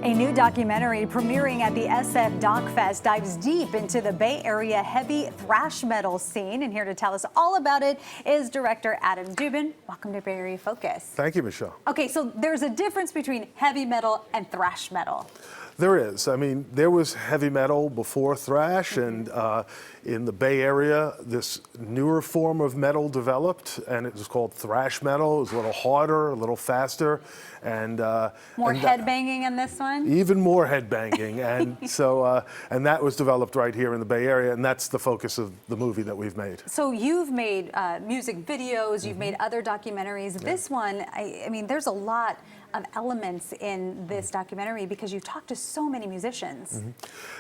A new documentary premiering at the SF DocFest dives deep into the Bay Area heavy thrash metal scene. And here to tell us all about it is director Adam Dubin. Welcome to Bay Area Focus. Thank you, Michelle. Okay, so there's a difference between heavy metal and thrash metal. There is. I mean, there was heavy metal before thrash, and in the Bay Area, this newer form of metal developed, and it was called thrash metal. It was a little harder, a little faster, and more headbanging in this one. Even more headbanging, and so and that was developed right here in the Bay Area, and that's the focus of the movie that we've made. So you've made music videos, you've made other documentaries. Yeah. This one, I mean, there's a lot of elements in this documentary because you've talked to so many musicians.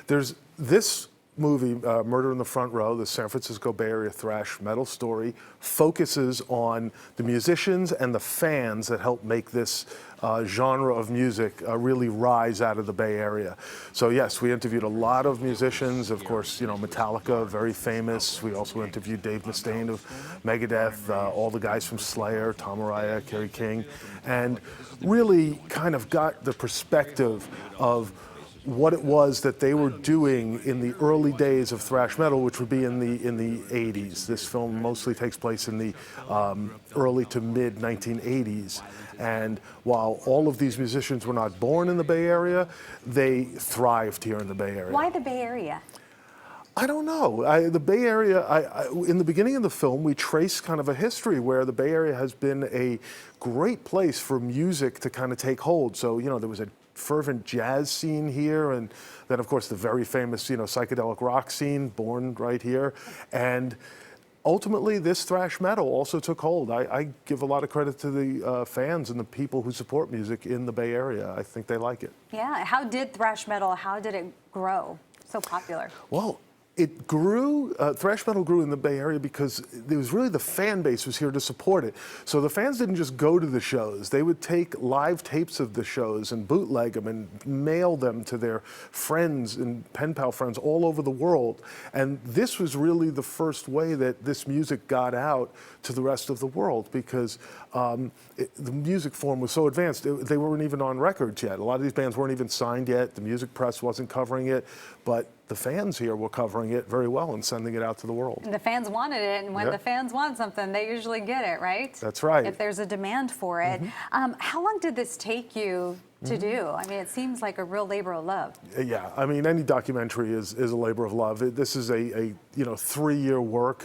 There's this movie, Murder in the Front Row, the San Francisco Bay Area thrash metal story, focuses on the musicians and the fans that help make this genre of music really rise out of the Bay Area. So yes, we interviewed a lot of musicians. Of course, you know, Metallica, very famous. We also interviewed Dave Mustaine of Megadeth, all the guys from Slayer, Tom Araya, Kerry King, and really kind of got the perspective of what it was that they were doing in the early days of thrash metal, which would be in the 80s. This film mostly takes place in the early to mid 1980s. And while all of these musicians were not born in the Bay Area, they thrived here in the Bay Area. Why the Bay Area? I don't know. The Bay Area, in the beginning of the film, we trace kind of a history where the Bay Area has been a great place for music to kind of take hold. So, you know, there was a fervent jazz scene here, and then of course the very famous, you know, psychedelic rock scene born right here. And ultimately this thrash metal also took hold. I give a lot of credit to the fans and the people who support music in the Bay Area. I think they like it. Yeah. How did thrash metal, how did it grow so popular? Well, it grew, thrash metal grew in the Bay Area because it was really the fan base was here to support it. So the fans didn't just go to the shows. They would take live tapes of the shows and bootleg them and mail them to their friends and pen pal friends all over the world. And this was really the first way that this music got out to the rest of the world because the music form was so advanced. They weren't even on records yet. A lot of these bands weren't even signed yet. The music press wasn't covering it, but the fans here were covering it very well and sending it out to the world. And the fans wanted it, and when the fans want something, they usually get it, right? That's right. If there's a demand for it. How long did this take you to do? I mean, it seems like a real labor of love. Yeah, I mean, any documentary is a labor of love. This is a 3-year work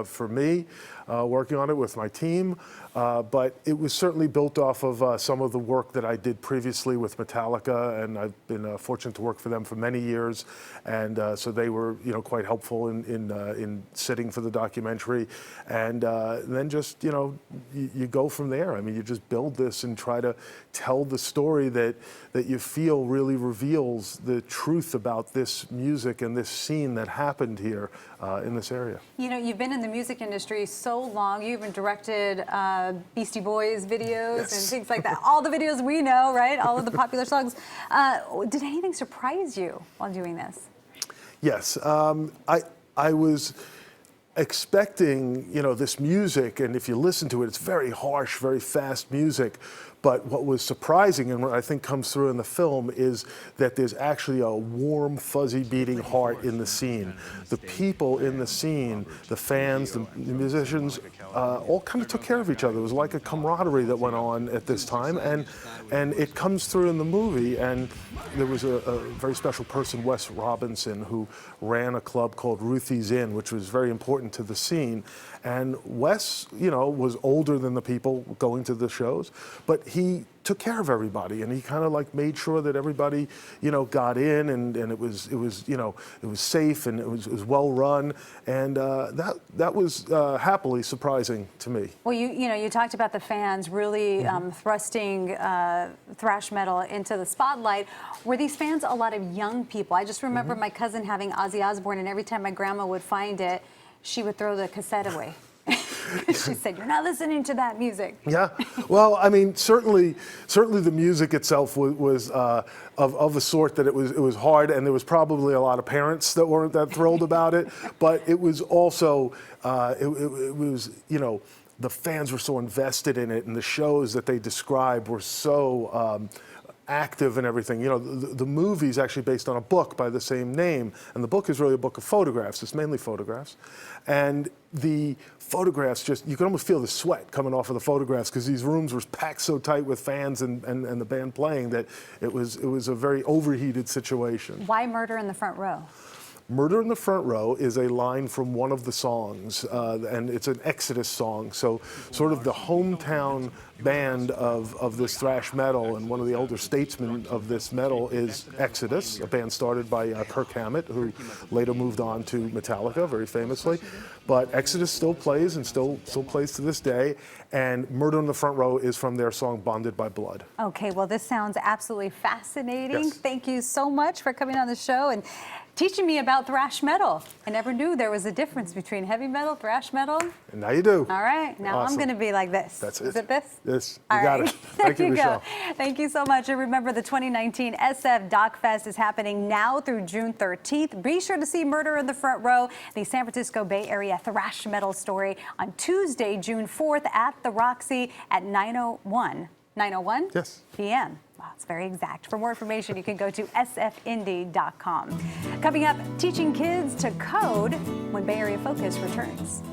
for me, working on it with my team, but it was certainly built off of some of the work that I did previously with Metallica, and I've been fortunate to work for them for many years, and so they were quite helpful in sitting for the documentary, and then just you go from there. I mean, you just build this and try to tell the story that you feel really reveals the truth about this music and this scene that happened here in this area. You know, you've been in the music industry so long. You even directed Beastie Boys videos and things like that. All the videos we know, right? All of the popular songs. Did anything surprise you while doing this? Yes, I was expecting, this music, and if you listen to it, it's very harsh, very fast music. But what was surprising, and what I think comes through in the film, is that there's actually a warm, fuzzy beating heart in the scene. The people in the scene, the fans, the musicians, all kind of took care of each other. It was like a camaraderie that went on at this time, and it comes through in the movie. And there was a very special person, Wes Robinson, who ran a club called Ruthie's Inn, which was very important to the scene. And Wes, was older than the people going to the shows, but he took care of everybody, and he kind of like made sure that everybody, got in, and it was safe, and it was well run, and that was happily surprising to me. Well, you talked about the fans really thrusting thrash metal into the spotlight. Were these fans a lot of young people? I just remember my cousin having Ozzy Osbourne, and every time my grandma would find it, she would throw the cassette away. She said, "You're not listening to that music." Yeah, well, I mean, certainly the music itself was of a sort that it was hard, and there was probably a lot of parents that weren't that thrilled about it. But it was also it was the fans were so invested in it, and the shows that they described were so active and everything. You know, the movie's actually based on a book by the same name, and the book is really a book of photographs. It's mainly photographs. And the photographs just, you can almost feel the sweat coming off of the photographs because these rooms were packed so tight with fans and the band playing that it was a very overheated situation. Why Murder in the Front Row? Murder in the Front Row is a line from one of the songs, and it's an Exodus song. So sort of the hometown band of this thrash metal, and one of the older statesmen of this metal is Exodus, a band started by Kirk Hammett, who later moved on to Metallica, very famously. But Exodus still plays and still plays to this day. And Murder in the Front Row is from their song Bonded by Blood. Okay, well, this sounds absolutely fascinating. Yes. Thank you so much for coming on the show and teaching me about thrash metal. I never knew there was a difference between heavy metal, thrash metal. And now you do. All right, now Awesome. I'm going to be like this. That's it. Is it this? Yes, you All got right. it. Thank you, There Michelle. go. Thank you so much. And remember, the 2019 SF DocFest is happening now through June 13th. Be sure to see Murder in the Front Row, the San Francisco Bay Area thrash metal story, on Tuesday, June 4th at the Roxy at 9:01 Yes. p.m. Wow, it's very exact. For more information, you can go to sfindy.com. Coming up, teaching kids to code when Bay Area Focus returns.